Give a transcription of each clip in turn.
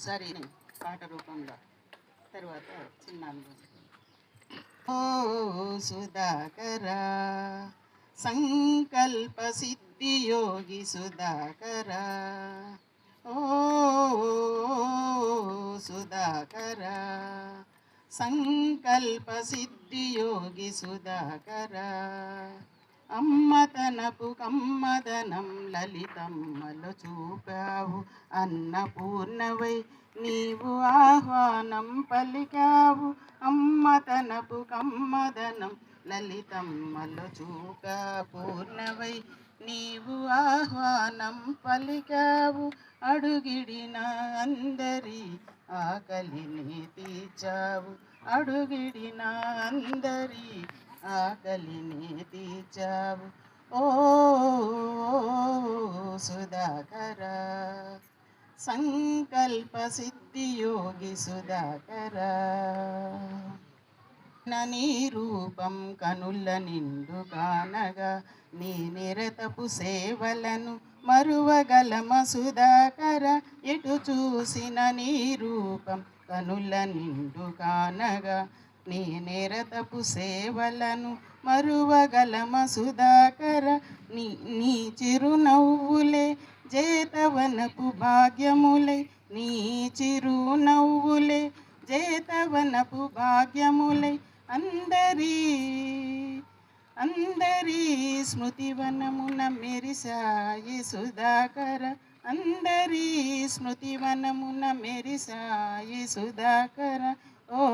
ఒకసారి పాట రూపంలో తర్వాత చిన్న ఓ సుధాకరా సంకల్ప సిద్ధి యోగి సుధాకరా ఓ సుధాకరా సంకల్ప సిద్ధి యోగి సుధాకరా అమ్మతనపు కమ్మదనం లలితమ్మలు చూపావు అన్నపూర్ణవై నీవు ఆహ్వానం పలికావు అమ్మతనపు కమ్మదనం లలితమ్మలు చూపా పూర్ణవై నీవు ఆహ్వానం పలికావు అడుగిడిన అందరి ఆకలిని తీర్చావు అడుగిడిన అందరి ఆకలిని తీర్చావు ఓ సుధాకరా సంకల్ప సిద్ధి యోగి సుధాకరా నీ రూపం కనుల నిండు కానగా నీ నిరతపు సేవలను మరువగలమ సుధాకర ఎటు చూసిన నీ రూపం కనుల నిండు కానగా నీ నిరతపు సేవలను మరువగలమ సుధాకర నీ చిరునవ్వులే జేతవనపు భాగ్యములై నీ చిరునవ్వులే జేతవనపు భాగ్యములై అందరి స్మృతివనమున మెరిసాయి సుధాకర అందరి స్మృతివనమున మెరిసాయి సుధాకర ఓ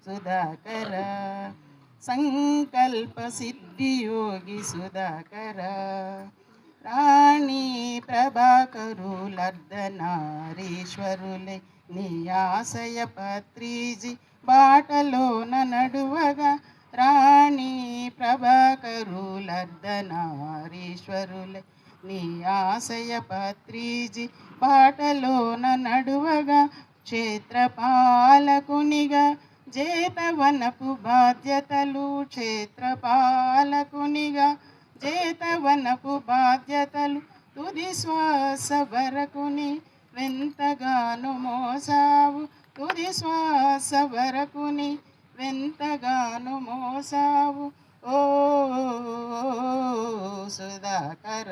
సుధాకర సంకల్ప సిద్ధి యోగి సుధాకర రాణి ప్రభాకరులర్ధనారీశ్వరులే నీ ఆశయ పత్రిజి బాటలోన నడువగా రాణి ప్రభాకరులర్ధనారీశ్వరులే నీ ఆశయ పత్రిజి బాటలోన నడువగా క్షేత్రపాలకునిగా జేతవనపు బాధ్యతలు క్షేత్రపాలకునిగా జేతవనపు బాధ్యతలు తుది శ్వాస వరకుని వెంతగాను మోసావు తుది శ్వాస వరకుని వెంతగాను మోసావు ఓ సుధాకర